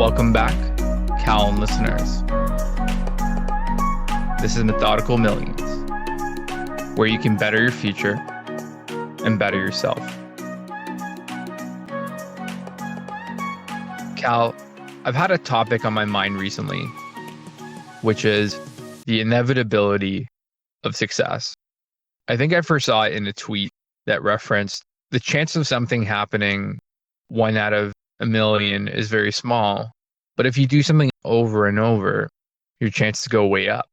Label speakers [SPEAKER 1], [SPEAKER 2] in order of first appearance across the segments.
[SPEAKER 1] Welcome back, Calum listeners. This is Methodical Millions, where you can better your future and better yourself. Cal, I've had a topic on my mind recently, which is the inevitability of success. I think I first saw it in a tweet that referenced the chance of something happening 1 out of a million is very small, but if you do something over and over, your chances go way up.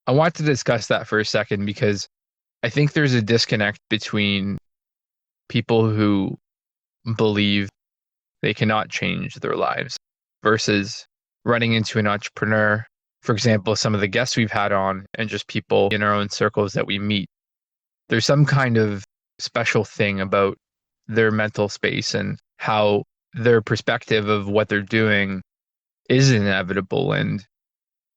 [SPEAKER 1] I want to discuss that for a second because I think there's a disconnect between people who believe they cannot change their lives versus running into an entrepreneur. For example, some of the guests we've had on and just people in our own circles that we meet. There's some kind of special thing about their mental space and how their perspective of what they're doing is inevitable. And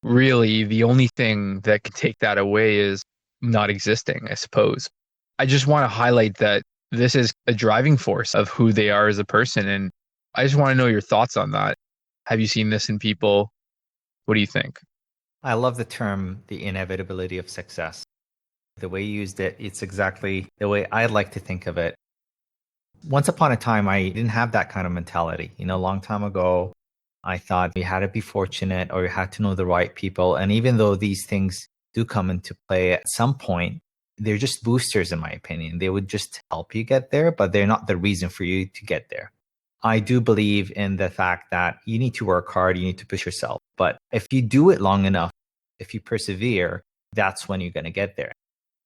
[SPEAKER 1] really, the only thing that can take that away is not existing, I suppose. I just want to highlight that this is a driving force of who they are as a person. And I just want to know your thoughts on that. Have you seen this in people? What do you think?
[SPEAKER 2] I love the term, the inevitability of success. The way you used it, it's exactly the way I'd like to think of it. Once upon a time, I didn't have that kind of mentality. A long time ago, I thought you had to be fortunate or you had to know the right people. And even though these things do come into play at some point, they're just boosters, in my opinion. They would just help you get there, but they're not the reason for you to get there. I do believe in the fact that you need to work hard, you need to push yourself. But if you do it long enough, if you persevere, that's when you're going to get there.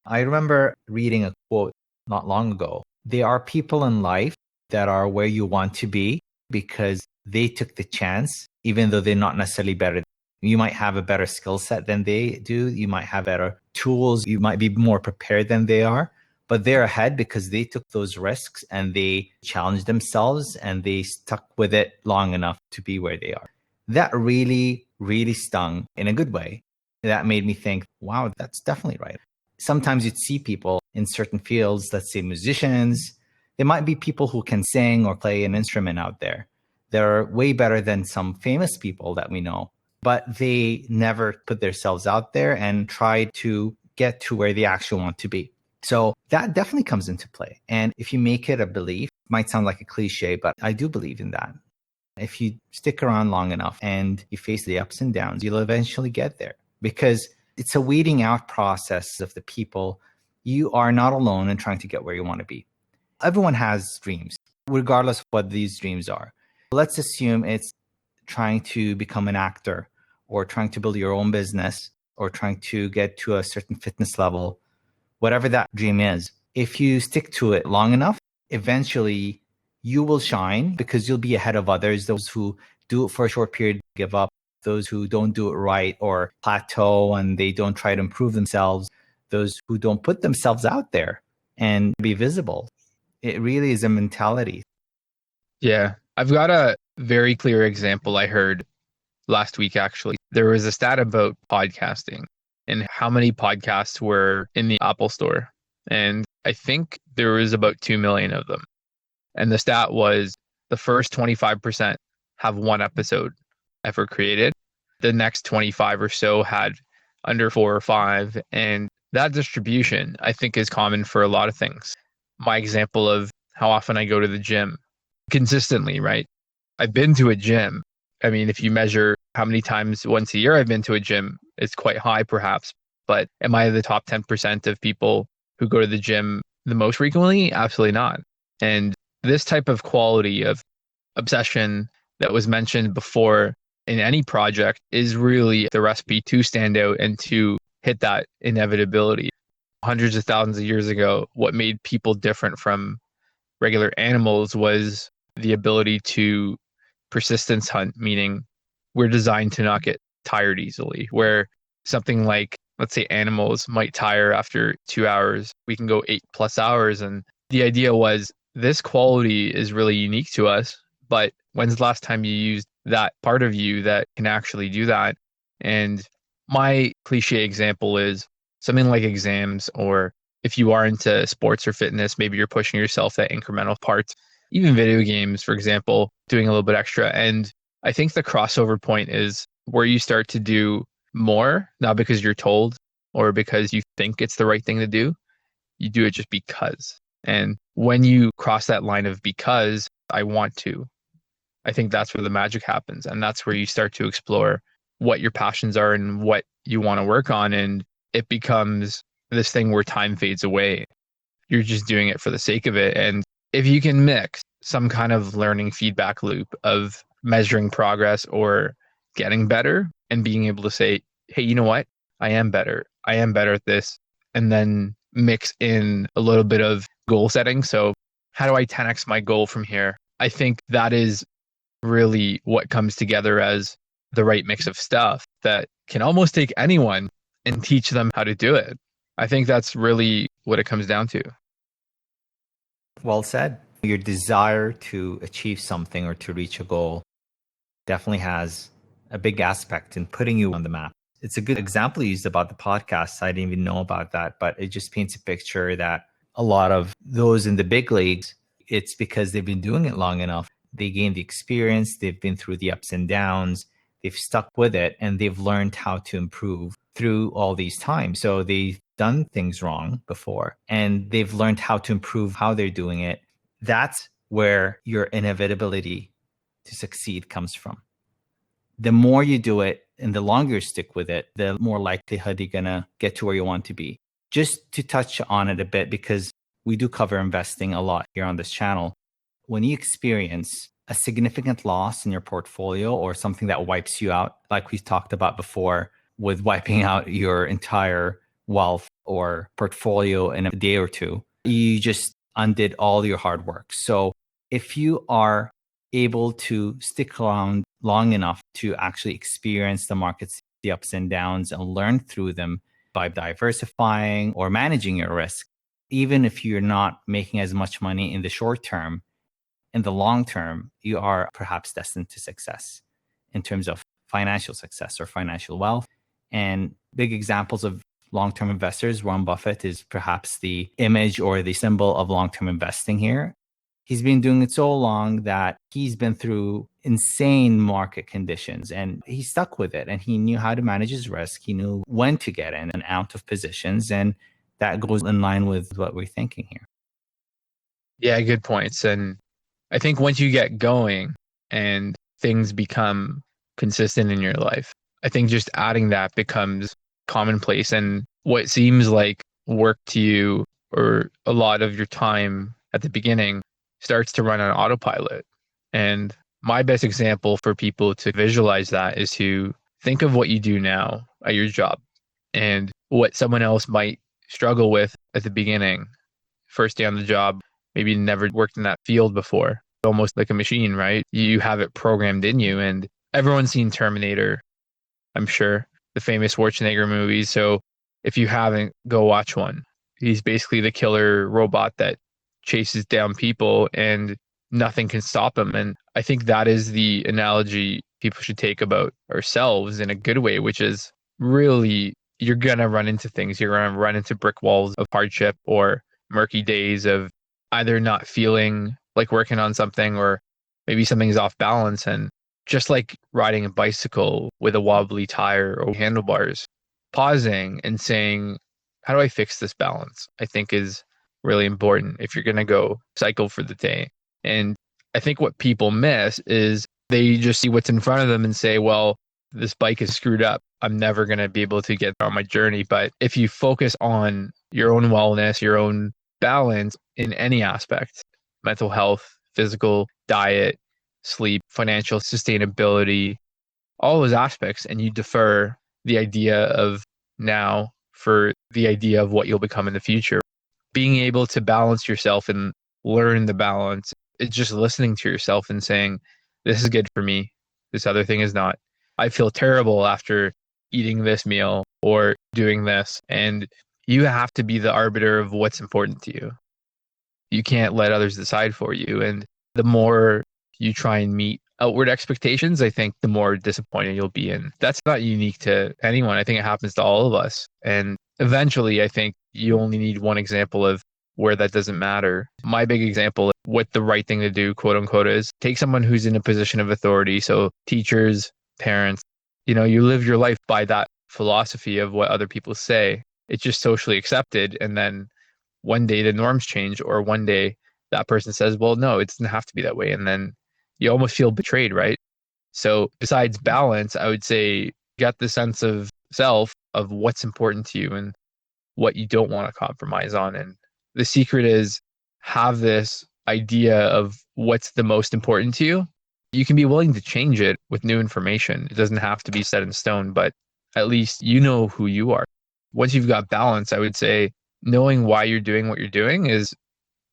[SPEAKER 2] I remember reading a quote not long ago. There are people in life that are where you want to be because they took the chance, even though they're not necessarily better. You might have a better skill set than they do. You might have better tools. You might be more prepared than they are, but they're ahead because they took those risks and they challenged themselves and they stuck with it long enough to be where they are. That really, really stung in a good way. That made me think, wow, that's definitely right. Sometimes you'd see people in certain fields, let's say musicians. There might be people who can sing or play an instrument out there. They're way better than some famous people that we know, but they never put themselves out there and try to get to where they actually want to be. So that definitely comes into play. And if you make it a belief, it might sound like a cliche, but I do believe in that. If you stick around long enough and you face the ups and downs, you'll eventually get there because it's a weeding out process of the people. You are not alone in trying to get where you want to be. Everyone has dreams, regardless of what these dreams are. Let's assume it's trying to become an actor or trying to build your own business or trying to get to a certain fitness level, whatever that dream is. If you stick to it long enough, eventually you will shine because you'll be ahead of others. Those who do it for a short period give up. Those who don't do it right or plateau and they don't try to improve themselves. Those who don't put themselves out there and be visible. It really is a mentality.
[SPEAKER 1] Yeah, I've got a very clear example I heard last week, actually. There was a stat about podcasting and how many podcasts were in the Apple Store. And I think there was about 2 million of them. And the stat was the first 25% have one episode ever created. The next 25 or so had under 4 or 5. And that distribution, I think, is common for a lot of things. My example of how often I go to the gym consistently, right? I've been to a gym. I mean, if you measure how many times once a year I've been to a gym, it's quite high perhaps. But am I the top 10% of people who go to the gym the most frequently? Absolutely not. And this type of quality of obsession that was mentioned before in any project is really the recipe to stand out and to hit that inevitability. Hundreds of thousands of years ago, what made people different from regular animals was the ability to persistence hunt, meaning we're designed to not get tired easily, where something like, let's say animals might tire after 2 hours, we can go 8+ hours. And the idea was this quality is really unique to us, but when's the last time you used that part of you that can actually do that? And my cliche example is something like exams, or if you are into sports or fitness, maybe you're pushing yourself that incremental part, even video games, for example, doing a little bit extra. And I think the crossover point is where you start to do more, not because you're told or because you think it's the right thing to do. You do it just because. And when you cross that line of because I want to, I think that's where the magic happens. And that's where you start to explore what your passions are and what you want to work on. And it becomes this thing where time fades away. You're just doing it for the sake of it. And if you can mix some kind of learning feedback loop of measuring progress or getting better and being able to say, hey, you know what? I am better. I am better at this. And then mix in a little bit of goal setting. So, how do I 10x my goal from here? I think that is really what comes together as the right mix of stuff that can almost take anyone and teach them how to do it. I think that's really what it comes down to.
[SPEAKER 2] Well said. Your desire to achieve something or to reach a goal definitely has a big aspect in putting you on the map. It's a good example you used about the podcast. I didn't even know about that, but it just paints a picture that a lot of those in the big leagues, it's because they've been doing it long enough. They gained the experience, they've been through the ups and downs, they've stuck with it, and they've learned how to improve through all these times. So they've done things wrong before, and they've learned how to improve how they're doing it. That's where your inevitability to succeed comes from. The more you do it and the longer you stick with it, the more likelihood you're going to get to where you want to be. Just to touch on it a bit, because we do cover investing a lot here on this channel. When you experience a significant loss in your portfolio or something that wipes you out, like we talked about before, with wiping out your entire wealth or portfolio in a day or two, you just undid all your hard work. So if you are able to stick around long enough to actually experience the markets, the ups and downs, and learn through them by diversifying or managing your risk, even if you're not making as much money in the short term, in the long term, you are perhaps destined to success in terms of financial success or financial wealth. And big examples of long-term investors, Warren Buffett is perhaps the image or the symbol of long-term investing here. He's been doing it so long that he's been through insane market conditions and he stuck with it, and he knew how to manage his risk. He knew when to get in and out of positions. And that goes in line with what we're thinking here.
[SPEAKER 1] Yeah, good points. And I think once you get going and things become consistent in your life, I think just adding that becomes commonplace. And what seems like work to you or a lot of your time at the beginning starts to run on autopilot. And my best example for people to visualize that is to think of what you do now at your job and what someone else might struggle with at the beginning, first day on the job, maybe never worked in that field before. Almost like a machine, right? You have it programmed in you. And everyone's seen Terminator, I'm sure, the famous Schwarzenegger movies. So if you haven't, go watch one. He's basically the killer robot that chases down people and nothing can stop him. And I think that is the analogy people should take about ourselves in a good way, which is really you're going to run into things. You're going to run into brick walls of hardship or murky days of either not feeling like working on something or maybe something's off balance. And just like riding a bicycle with a wobbly tire or handlebars, pausing and saying, how do I fix this balance? I think is really important if you're going to go cycle for the day. And I think what people miss is they just see what's in front of them and say, well, this bike is screwed up. I'm never going to be able to get on my journey. But if you focus on your own wellness, your own balance in any aspect, mental health, physical, diet, sleep, financial sustainability, all those aspects, and you defer the idea of now for the idea of what you'll become in the future. Being able to balance yourself and learn the balance, it's just listening to yourself and saying, this is good for me. This other thing is not. I feel terrible after eating this meal or doing this. And you have to be the arbiter of what's important to you. You can't let others decide for you. And the more you try and meet outward expectations, I think the more disappointed you'll be. And that's not unique to anyone. I think it happens to all of us. And eventually, I think you only need one example of where that doesn't matter. My big example, what the right thing to do, quote unquote, is take someone who's in a position of authority. So teachers, parents, you live your life by that philosophy of what other people say. It's just socially accepted. And then one day the norms change, or one day that person says, well, no, it doesn't have to be that way. And then you almost feel betrayed, right? So besides balance, I would say get the sense of self of what's important to you and what you don't want to compromise on. And the secret is have this idea of what's the most important to you. You can be willing to change it with new information. It doesn't have to be set in stone, but at least you know who you are. Once you've got balance, I would say knowing why you're doing what you're doing is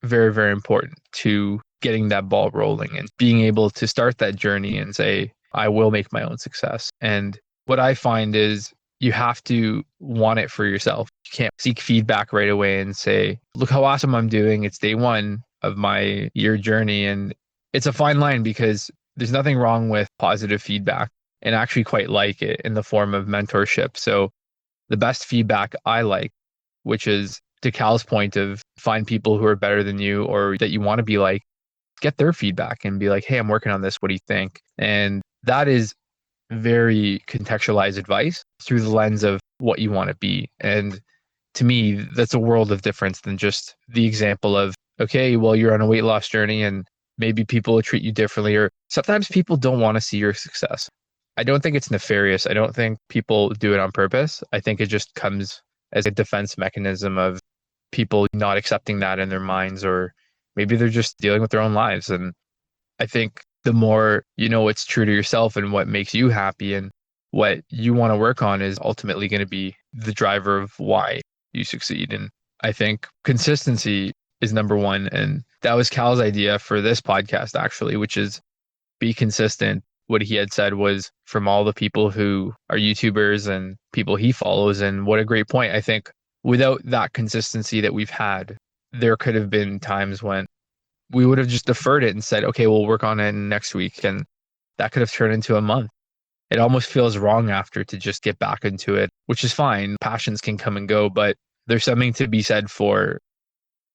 [SPEAKER 1] very, very important to getting that ball rolling and being able to start that journey and say, I will make my own success. And what I find is you have to want it for yourself. You can't seek feedback right away and say, look how awesome I'm doing. It's day one of my year journey. And it's a fine line because there's nothing wrong with positive feedback, and I actually quite like it in the form of mentorship. So the best feedback I like, which is to Cal's point of find people who are better than you or that you want to be like, get their feedback and be like, hey, I'm working on this. What do you think? And that is very contextualized advice through the lens of what you want to be. And to me, that's a world of difference than just the example of, okay, well, you're on a weight loss journey and maybe people will treat you differently, or sometimes people don't want to see your success. I don't think it's nefarious. I don't think people do it on purpose. I think it just comes as a defense mechanism of people not accepting that in their minds, or maybe they're just dealing with their own lives. And I think the more you know what's true to yourself and what makes you happy and what you want to work on is ultimately going to be the driver of why you succeed. And I think consistency is number one. And that was Cal's idea for this podcast, actually, which is be consistent. What he had said was from all the people who are YouTubers and people he follows. And what a great point. I think without that consistency that we've had, there could have been times when we would have just deferred it and said, okay, we'll work on it next week. And that could have turned into a month. It almost feels wrong after to just get back into it, which is fine. Passions can come and go, but there's something to be said for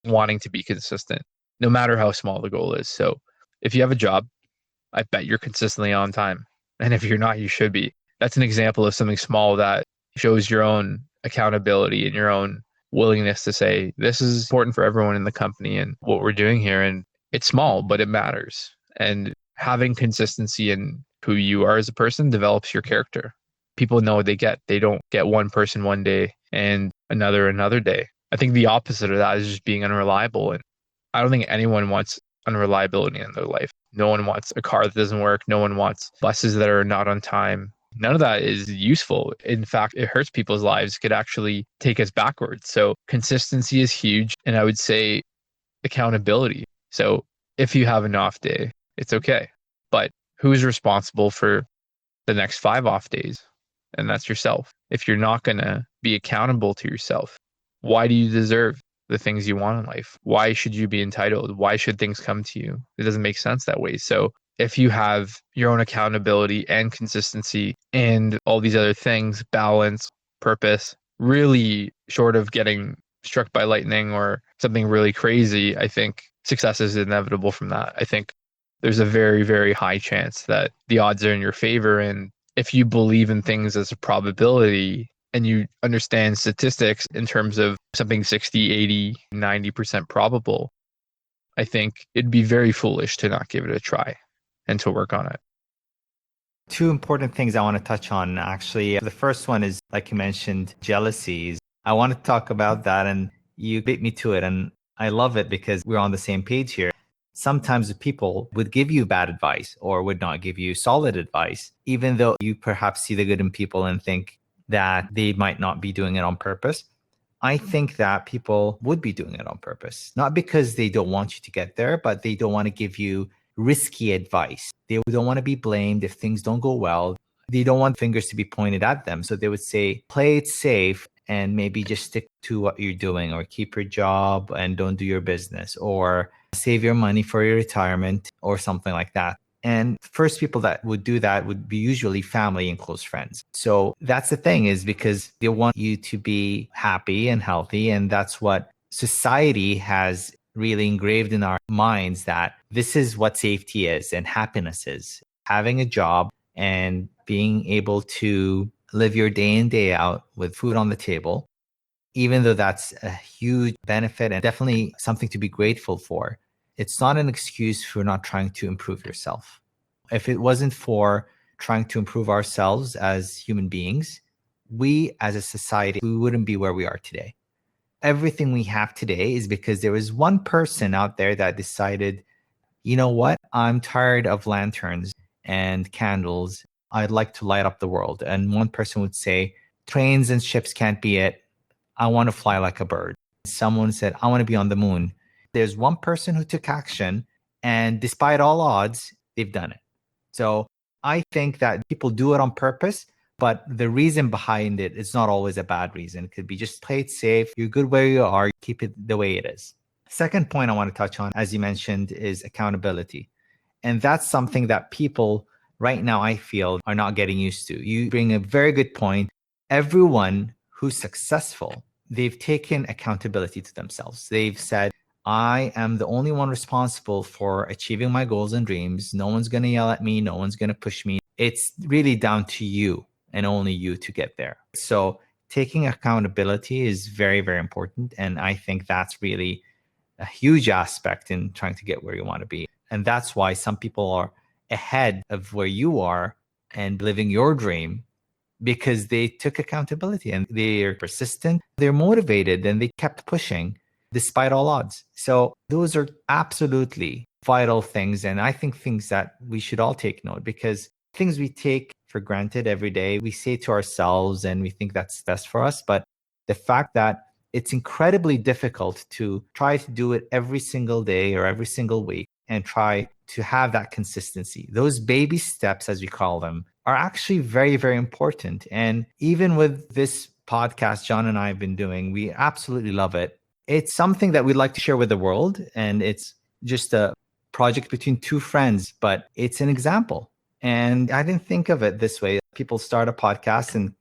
[SPEAKER 1] wanting to be consistent, no matter how small the goal is. So if you have a job, I bet you're consistently on time. And if you're not, you should be. That's an example of something small that shows your own accountability and your own willingness to say, this is important for everyone in the company and what we're doing here. And it's small, but it matters. And having consistency in who you are as a person develops your character. People know what they get. They don't get one person one day and another day. I think the opposite of that is just being unreliable. And I don't think anyone wants unreliability in their life. No one wants a car that doesn't work. No one wants buses that are not on time. None of that is useful. In fact, it hurts people's lives. It could actually take us backwards. So consistency is huge. And I would say accountability. So if you have an off day, it's okay. But who's responsible for the next 5 off days? And that's yourself. If you're not going to be accountable to yourself, why do you deserve the things you want in life? Why should you be entitled? Why should things come to you? It doesn't make sense that way. So if you have your own accountability and consistency and all these other things, balance, purpose, really short of getting struck by lightning or something really crazy, I think success is inevitable from that. I think there's a very, very high chance that the odds are in your favor. And if you believe in things as a probability and you understand statistics in terms of something 60, 80, 90% probable, I think it'd be very foolish to not give it a try and to work on it.
[SPEAKER 2] Two important things I want to touch on, actually. The first one is, like you mentioned, jealousies. I want to talk about that, and you beat me to it. And I love it because we're on the same page here. Sometimes people would give you bad advice or would not give you solid advice, even though you perhaps see the good in people and think that they might not be doing it on purpose. I think that people would be doing it on purpose, not because they don't want you to get there, but they don't want to give you risky advice. They don't want to be blamed if things don't go well. They don't want fingers to be pointed at them. So they would say, play it safe and maybe just stick to what you're doing, or keep your job and don't do your business, or save your money for your retirement, or something like that. And first people that would do that would be usually family and close friends. So that's the thing, is because they want you to be happy and healthy. And that's what society has really engraved in our minds that this is what safety is and happiness is. Having a job and being able to live your day in, day out with food on the table, even though that's a huge benefit and definitely something to be grateful for, it's not an excuse for not trying to improve yourself. If it wasn't for trying to improve ourselves as human beings, we as a society, we wouldn't be where we are today. Everything we have today is because there was one person out there that decided, you know what, I'm tired of lanterns and candles. I'd like to light up the world. And one person would say, trains and ships can't be it. I want to fly like a bird. Someone said, I want to be on the moon. There's one person who took action, and despite all odds, they've done it. So I think that people do it on purpose, but the reason behind it is not always a bad reason. It could be just play it safe. You're good where you are. Keep it the way it is. Second point I want to touch on, as you mentioned, is accountability. And that's something that people right now, I feel, are not getting used to. You bring a very good point. Everyone who's successful, they've taken accountability to themselves. They've said, I am the only one responsible for achieving my goals and dreams. No one's going to yell at me. No one's going to push me. It's really down to you and only you to get there. So taking accountability is very, very important. And I think that's really a huge aspect in trying to get where you want to be. And that's why some people are ahead of where you are and living your dream, because they took accountability and they're persistent, they're motivated, and they kept pushing despite all odds. So those are absolutely vital things. And I think things that we should all take note, because things we take for granted every day, we say to ourselves and we think that's best for us. But the fact that it's incredibly difficult to try to do it every single day or every single week and try to have that consistency. Those baby steps, as we call them, are actually very, very important. And even with this podcast John and I have been doing, we absolutely love it. It's something that we'd like to share with the world. And it's just a project between two friends, but it's an example. And I didn't think of it this way. People start a podcast and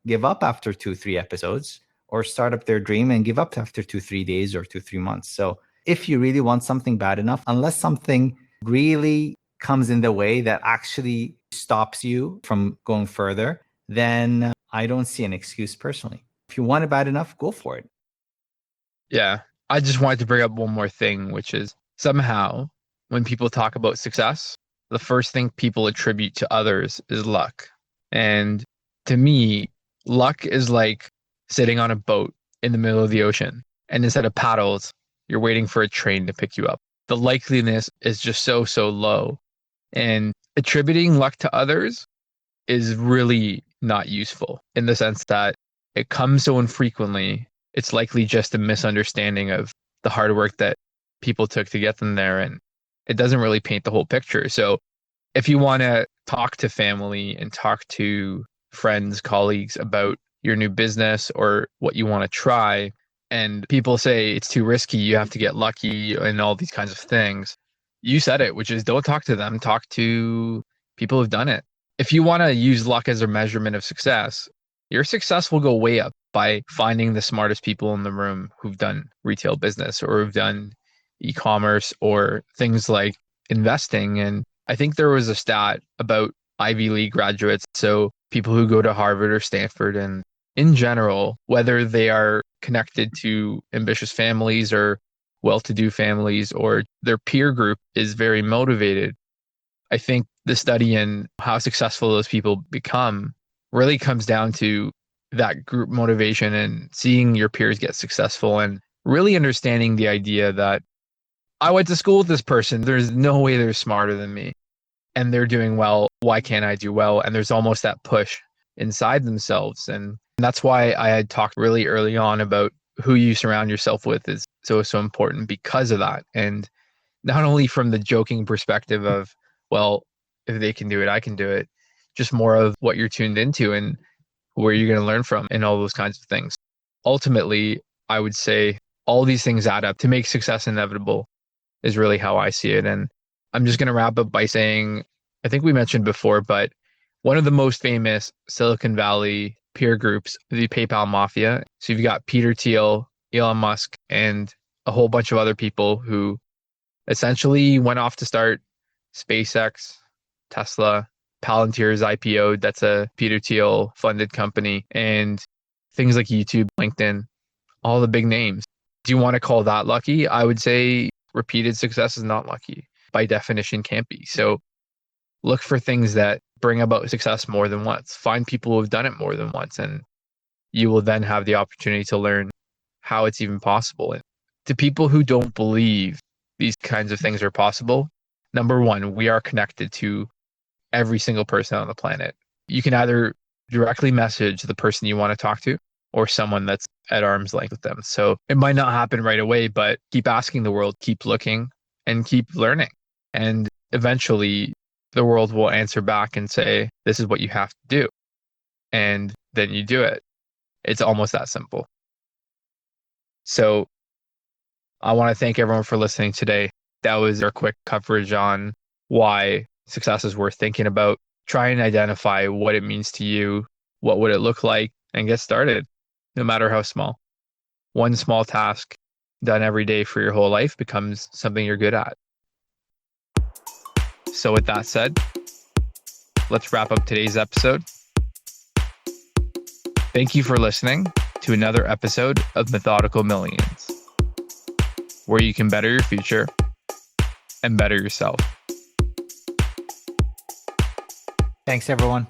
[SPEAKER 2] give up after 2-3 episodes, or start up their dream and give up after 2-3 days or 2-3 months. So if you really want something bad enough, unless something really comes in the way that actually stops you from going further, then I don't see an excuse personally. If you want it bad enough, go for it.
[SPEAKER 1] Yeah. I just wanted to bring up one more thing, which is somehow when people talk about success, the first thing people attribute to others is luck. And to me, luck is like sitting on a boat in the middle of the ocean, and instead of paddles, you're waiting for a train to pick you up. The likeliness is just so, so low. And attributing luck to others is really not useful in the sense that it comes so infrequently. It's likely just a misunderstanding of the hard work that people took to get them there. And it doesn't really paint the whole picture. So if you want to talk to family and talk to friends, colleagues about your new business or what you want to try, and people say it's too risky, you have to get lucky and all these kinds of things, you said it, which is don't talk to them, talk to people who've done it. If you want to use luck as a measurement of success, your success will go way up by finding the smartest people in the room who've done retail business or who've done e-commerce or things like investing. And I think there was a stat about Ivy League graduates, so people who go to Harvard or Stanford, and in general, whether they are connected to ambitious families or well-to-do families or their peer group is very motivated. I think the study in how successful those people become really comes down to that group motivation and seeing your peers get successful and really understanding the idea that I went to school with this person. There's no way they're smarter than me and they're doing well. Why can't I do well? And there's almost that push inside themselves. And that's why I had talked really early on about who you surround yourself with is so, so important because of that. And not only from the joking perspective of, well, if they can do it, I can do it, just more of what you're tuned into and where you're going to learn from and all those kinds of things. Ultimately, I would say all these things add up to make success inevitable is really how I see it. And I'm just going to wrap up by saying, I think we mentioned before, but one of the most famous Silicon Valley peer groups, the PayPal Mafia. So you've got Peter Thiel, Elon Musk, and a whole bunch of other people who essentially went off to start SpaceX, Tesla, Palantir's IPO. That's a Peter Thiel funded company, and things like YouTube, LinkedIn, all the big names. Do you want to call that lucky? I would say repeated success is not lucky. By definition, can't be. So look for things that bring about success more than once. Find people who have done it more than once, and you will then have the opportunity to learn how it's even possible. And to people who don't believe these kinds of things are possible, number one, we are connected to every single person on the planet. You can either directly message the person you want to talk to or someone that's at arm's length with them. So it might not happen right away, but keep asking the world, keep looking, and keep learning. And eventually the world will answer back and say, this is what you have to do. And then you do it. It's almost that simple. So I want to thank everyone for listening today. That was our quick coverage on why success is worth thinking about. Try and identify what it means to you, what would it look like, and get started, no matter how small. One small task done every day for your whole life becomes something you're good at. So with that said, let's wrap up today's episode. Thank you for listening to another episode of Methodical Millions, where you can better your future and better yourself.
[SPEAKER 2] Thanks, everyone.